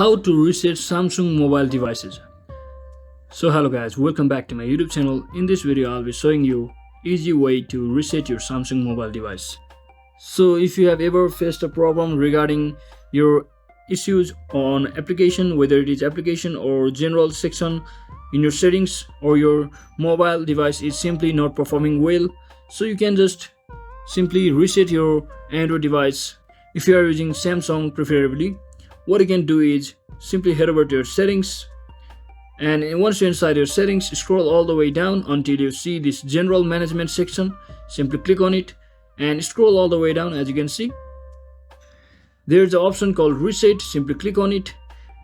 How to reset Samsung mobile devices. So hello guys, welcome back to my YouTube channel. In this video I'll be showing you easy way to reset your Samsung mobile device. So if you have ever faced a problem regarding your issues on application, whether it is application or general section in your settings, or your mobile device is simply not performing well, so you can just simply reset your Android device. If you are using Samsung preferably, what you can do is simply head over to your settings, and once you're inside your settings, scroll all the way down until you see this general management section. Simply click on it and scroll all the way down. As you can see, there's an option called reset. Simply click on it,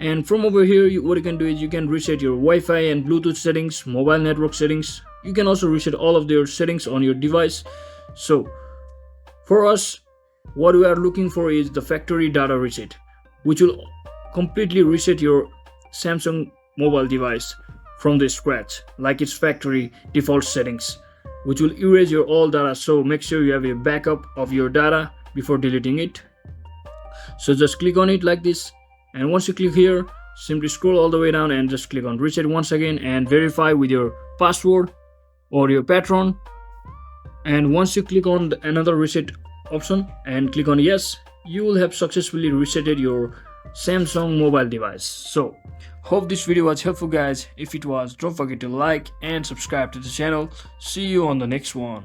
and from over here what you can do is you can reset your Wi-Fi and Bluetooth settings, mobile network settings. You can also reset all of their settings on your device. So for us, what we are looking for is the factory data reset, which will completely reset your Samsung mobile device from the scratch, like its factory default settings, which will erase your all data. So make sure you have a backup of your data before deleting it. So just click on it like this, and once you click here, simply scroll all the way down and just click on reset once again and verify with your password or your patron. And once you click on another reset option and click on yes, you will have successfully resetted your Samsung mobile device. So hope this video was helpful guys. If it was, don't forget to like and subscribe to the channel. See you on the next one.